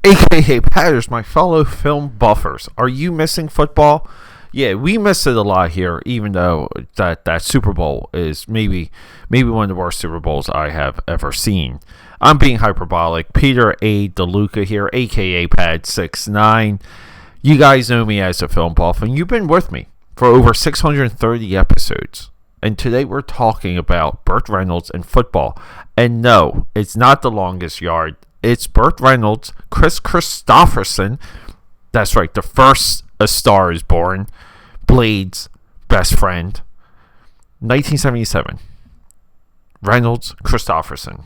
AKAPAD, my fellow film buffers. Are you missing football? Yeah, we miss it a lot here, even though that Super Bowl is maybe one of the worst Super Bowls I have ever seen. I'm being hyperbolic. Peter A. DeLuca here, aka Pad69. You guys know me as a film buff, and you've been with me for over 630 episodes. And today we're talking about Burt Reynolds and football. And no, it's not The Longest Yard. It's Burt Reynolds, Kristofferson. That's right, the first A Star Is Born. Blade's best friend. 1977. Reynolds, Kristofferson.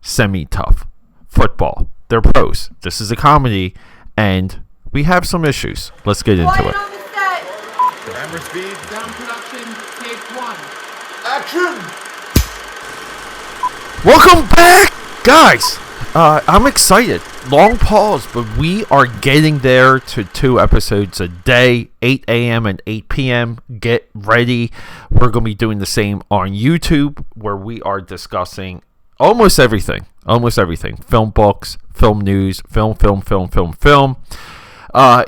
Semi-tough. Football. They're pros. This is a comedy, and we have some issues. Let's get into it. Camera speed, sound production, take one. Action! Welcome back, guys. I'm excited. Long pause, but we are getting there to 2 episodes a day, 8 a.m. and 8 p.m. Get ready. We're going to be doing the same on YouTube, where we are discussing almost everything. Film books, film news, film.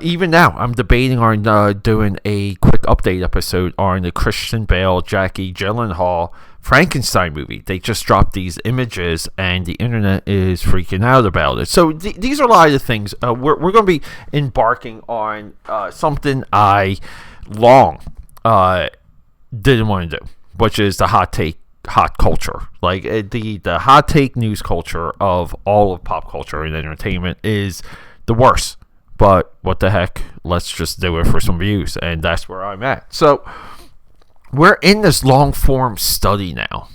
Even now, I'm debating on doing a quick update episode on the Christian Bale, Jackie Gyllenhaal Frankenstein movie. They just dropped these images, and the internet is freaking out about it. So these are a lot of the things. We're going to be embarking on something I long didn't want to do, which is the hot culture. Like the hot take news culture of all of pop culture and entertainment is the worst. But what the heck, let's just do it for some views, and that's where I'm at. So we're in this long form study now,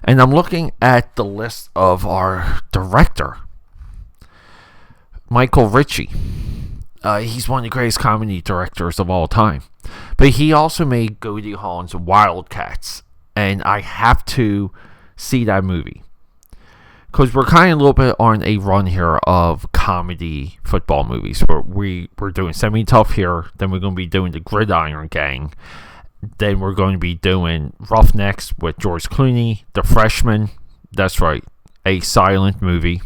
and I'm looking at the list of our director, Michael Ritchie. He's one of the greatest comedy directors of all time, but he also made Goldie Hawn's Wildcats, and I have to see that movie. Because we're kind of a little bit on a run here of comedy football movies. Where we're doing Semi-Tough here. Then we're going to be doing The Gridiron Gang. Then we're going to be doing Roughnecks with George Clooney. The Freshman. That's right. A silent movie.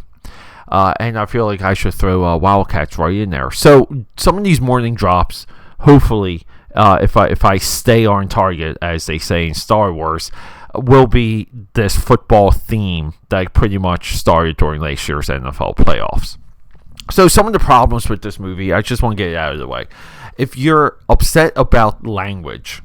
And I feel like I should throw Wildcats right in there. So some of these morning drops, hopefully, if I stay on target, as they say in Star Wars, will be this football theme that pretty much started during last year's NFL playoffs. So some of the problems with this movie, I just want to get it out of the way. If you're upset about language,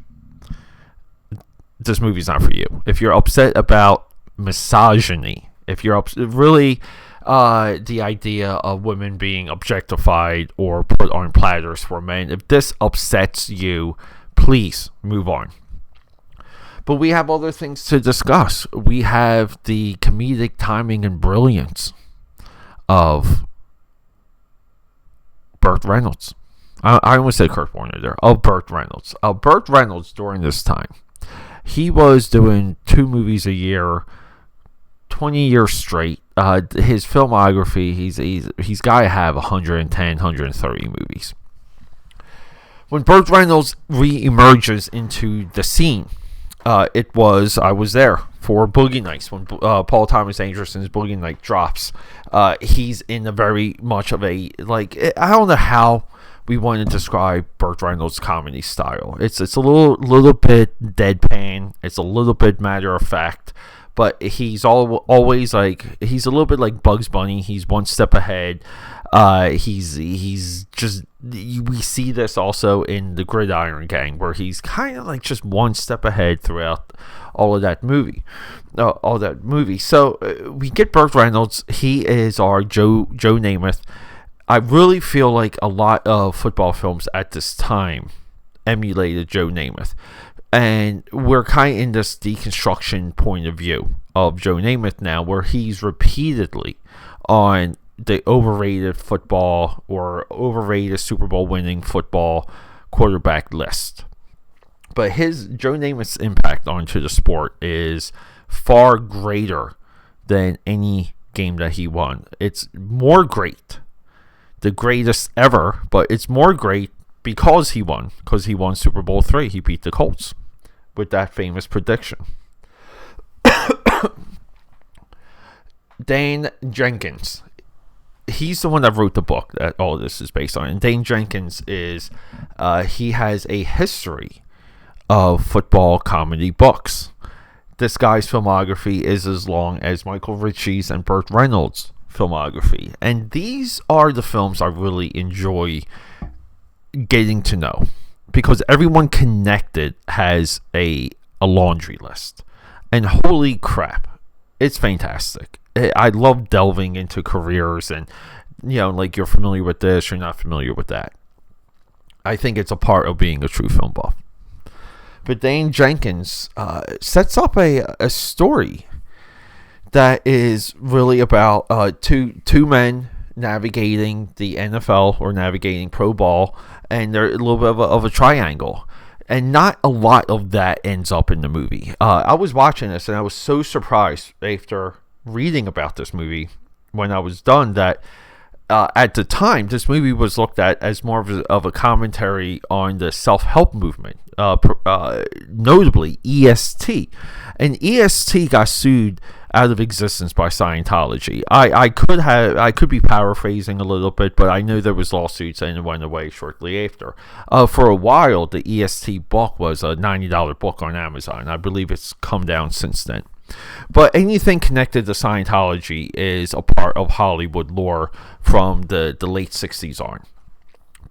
this movie's not for you. If you're upset about misogyny, if you're really the idea of women being objectified or put on platters for men, if this upsets you, please move on. But we have other things to discuss. We have the comedic timing and brilliance of Burt Reynolds. I almost said Kurt Warner there. Of Burt Reynolds. Burt Reynolds during this time, he was doing 2 movies a year, 20 years straight. His filmography, he's got to have 110, 130 movies. When Burt Reynolds re-emerges into the scene, I was there for Boogie Nights when Paul Thomas Anderson's Boogie Night drops. He's in a very much of a, like, I don't know how we want to describe Burt Reynolds' comedy style. It's a little bit deadpan. It's a little bit matter of fact, but he's always like, he's a little bit like Bugs Bunny. He's one step ahead. He's just, we see this also in The Gridiron Gang, where he's kind of like just one step ahead throughout all that movie. So we get Burt Reynolds. He is our Joe Namath. I really feel like a lot of football films at this time emulated Joe Namath, and we're kind of in this deconstruction point of view of Joe Namath now, where he's repeatedly on the overrated football or overrated Super Bowl winning football quarterback list. But Joe Namath's impact onto the sport is far greater than any game that he won. It's more great, the greatest ever, but it's more great because he won Super Bowl III. He beat the Colts with that famous prediction. Dan Jenkins he's the one that wrote the book that all this is based on. And Dane Jenkins is he has a history of football comedy books. This guy's filmography is as long as Michael Ritchie's and Burt Reynolds' filmography. And these are the films I really enjoy getting to know, because everyone connected has a laundry list. And holy crap, it's fantastic. I love delving into careers and, like, you're familiar with this, you're not familiar with that. I think it's a part of being a true film buff. But Dane Jenkins sets up a story that is really about two men navigating the NFL or navigating pro ball, and they're a little bit of a triangle. And not a lot of that ends up in the movie. I was watching this, and I was so surprised after reading about this movie when I was done that at the time, this movie was looked at as more of a commentary on the self-help movement, notably EST. And EST got sued out of existence by Scientology. I could be paraphrasing a little bit, but I know there was lawsuits and it went away shortly after. For a while, the EST book was a $90 book on Amazon. I believe it's come down since then. But anything connected to Scientology is a part of Hollywood lore from the late 60s on,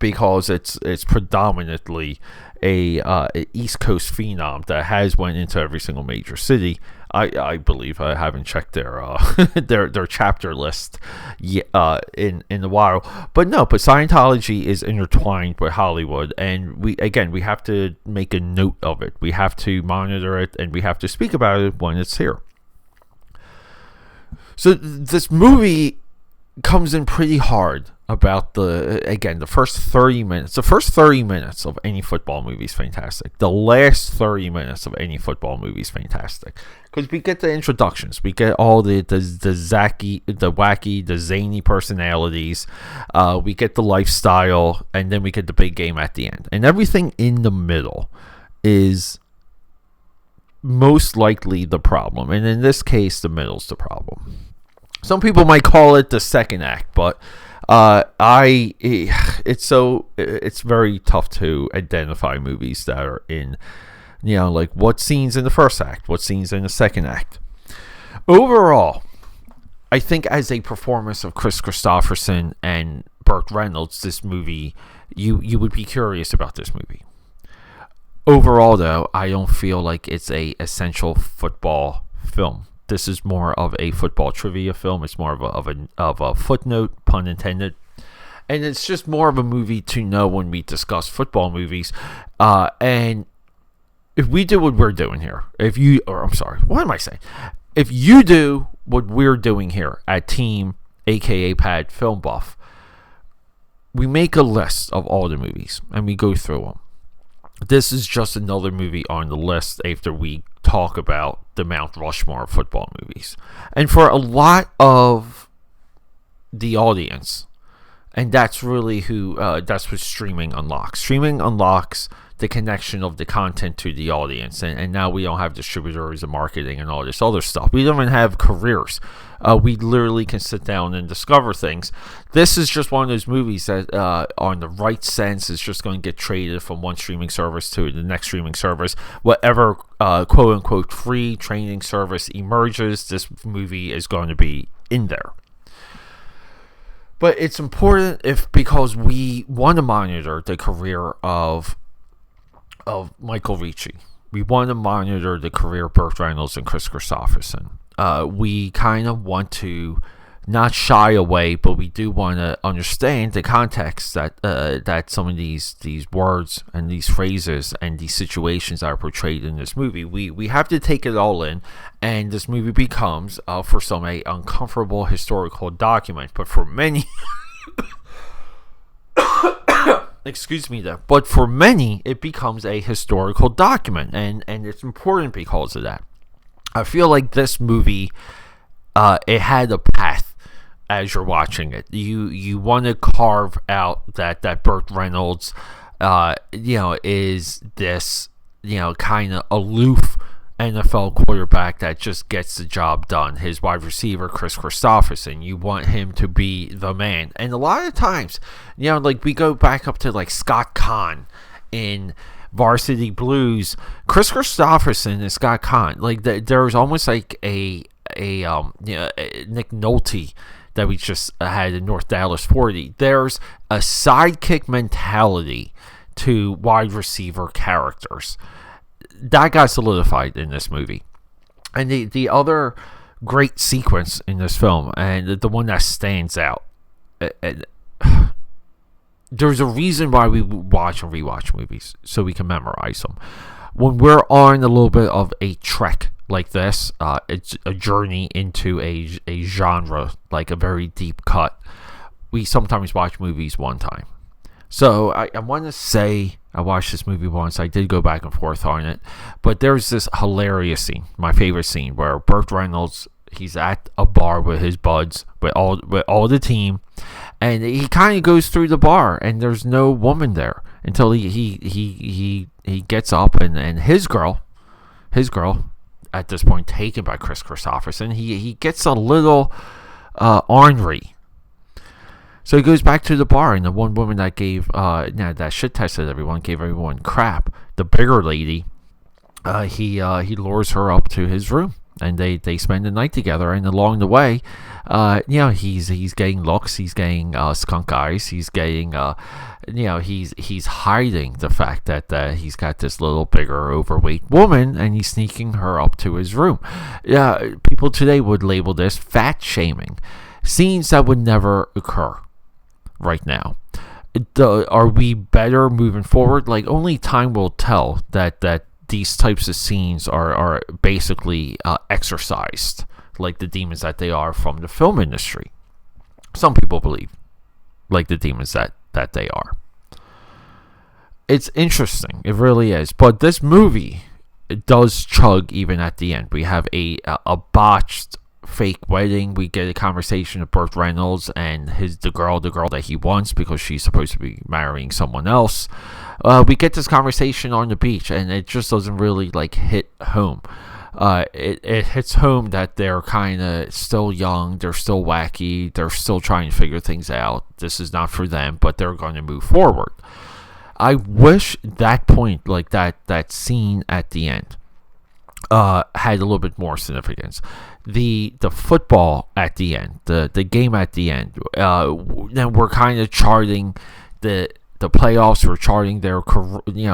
because it's predominantly a East Coast phenom that has went into every single major city. I believe. I haven't checked their their chapter list in a while, but Scientology is intertwined with Hollywood, and we have to make a note of it. We have to monitor it, and we have to speak about it when it's here. So this movie comes in pretty hard about the first 30 minutes. The first 30 minutes of any football movie is fantastic. The last 30 minutes of any football movie is fantastic, because we get the introductions, we get all the wacky, the zany personalities, we get the lifestyle, and then we get the big game at the end. And everything in the middle is most likely the problem, and in this case, the middle's the problem. Some people might call it the second act, but it's very tough to identify movies that are in, like what scenes in the first act, what scenes in the second act. Overall, I think as a performance of Kris Kristofferson and Burt Reynolds, this movie, you would be curious about this movie. Overall, though, I don't feel like it's a essential football film. This is more of a football trivia film. It's more of a footnote, pun intended. And it's just more of a movie to know when we discuss football movies. And if we do what we're doing here, if you do what we're doing here at Team AKAPAD Film Buff, we make a list of all the movies and we go through them. This is just another movie on the list after we talk about the Mount Rushmore of football movies. And for a lot of the audience, and that's really that's what streaming unlocks. Streaming unlocks the connection of the content to the audience, and now we don't have distributors and marketing and all this other stuff. We don't even have careers. We literally can sit down and discover things. This is just one of those movies that on the right sense is just going to get traded from one streaming service to the next streaming service. Whatever quote unquote free training service emerges, this movie is going to be in there. But it's important because we want to monitor the career of Michael Ritchie. We want to monitor the career of Burt Reynolds and Kris Kristofferson. We kind of want to not shy away, but we do want to understand the context that some of these words and these phrases and these situations are portrayed in this movie. We have to take it all in, and this movie becomes, for some, a uncomfortable historical document. But for many... Excuse me there. But for many, it becomes a historical document, and it's important because of that. I feel like this movie, it had a path as you're watching it. You want to carve out that Burt Reynolds, is this, kind of aloof NFL quarterback that just gets the job done. His wide receiver, Kristofferson, you want him to be the man. And a lot of times, like we go back up to like Scott Conn in Varsity Blues. Kris Kristofferson and Scott Conn, like there's almost like a Nick Nolte that we just had in North Dallas 40. There's a sidekick mentality to wide receiver characters that got solidified in this movie. And the other great sequence in this film, and the one that stands out, there's a reason why we watch and rewatch movies, so we can memorize them. When we're on a little bit of a trek like this, it's a journey into a genre, like a very deep cut, we sometimes watch movies one time. So I want to say I watched this movie once. I did go back and forth on it. But there's this hilarious scene, my favorite scene, where Burt Reynolds, he's at a bar with his buds, with all the team. And he kind of goes through the bar, and there's no woman there until he gets up, and his girl, at this point taken by Kris Kristofferson, he gets a little ornery. So he goes back to the bar, and the one woman that gave that shit tested everyone, gave everyone crap, the bigger lady, he lures her up to his room, and they spend the night together. And along the way, he's getting looks, he's getting skunk eyes, he's getting he's hiding the fact that he's got this little bigger overweight woman, and he's sneaking her up to his room. People today would label this fat shaming, scenes that would never occur right now. Are we better moving forward? Like, only time will tell that these types of scenes are basically exorcised, like the demons that they are from the film industry. Some people believe like the demons that they are. It's interesting, it really is. But this movie, it does chug even at the end. We have a botched fake wedding. We get a conversation of Burt Reynolds and the girl that he wants, because she's supposed to be marrying someone else. We get this conversation on the beach, and it just doesn't really like hit home. It hits home that they're kind of still young, they're still wacky, they're still trying to figure things out. This is not for them, but they're going to move forward. I wish that point, like that scene at the end, had a little bit more significance. The football at the end, the game at the end, then we're kind of charting the playoffs. We're charting their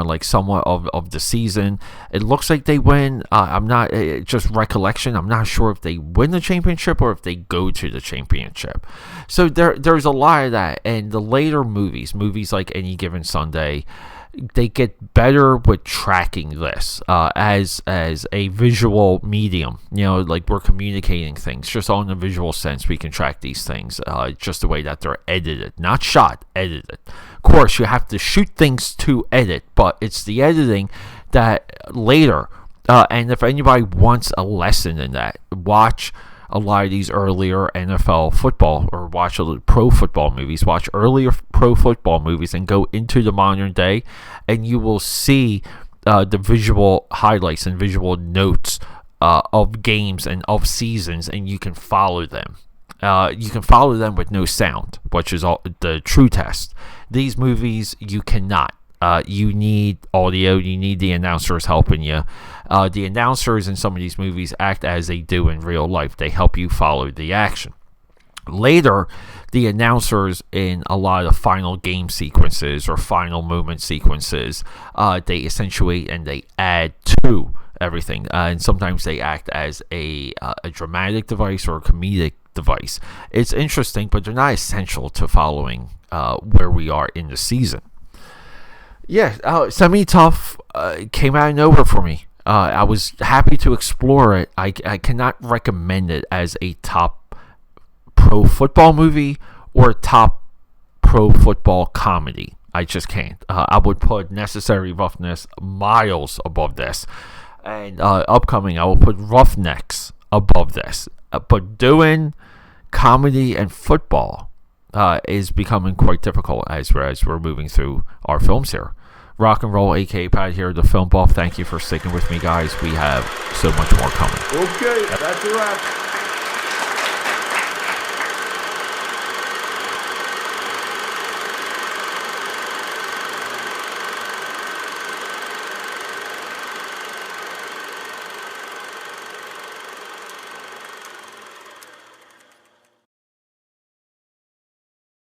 like somewhat of the season. It looks like they win. I'm not just recollection. I'm not sure if they win the championship or if they go to the championship. So there's a lot of that. And the later movies like Any Given Sunday, they get better with tracking this as a visual medium. Like we're communicating things just on a visual sense. We can track these things just the way that they're edited, not shot, edited. Of course, you have to shoot things to edit, but it's the editing that later. And if anybody wants a lesson in that, watch a lot of these earlier NFL football, or watch pro football movies, watch earlier pro football movies, and go into the modern day, and you will see the visual highlights and visual notes of games and of seasons, and you can follow them. You can follow them with no sound, which is the true test. These movies, you cannot. You need audio. You need the announcers helping you. The announcers in some of these movies act as they do in real life. They help you follow the action. Later, the announcers in a lot of final game sequences or final moment sequences, they accentuate and they add to everything. And sometimes they act as a dramatic device or a comedic device. It's interesting, but they're not essential to following where we are in the season. Yeah, Semi-Tough came out of nowhere for me. I was happy to explore it. I cannot recommend it as a top pro football movie or top pro football comedy. I just can't. I would put Necessary Roughness miles above this. And upcoming, I will put Roughnecks above this. But doing comedy and football is becoming quite difficult as we're moving through our films here. Rock and Roll AKAPAD here, the Film Buff. Thank you for sticking with me, guys. We have so much more coming. Okay, that's a wrap.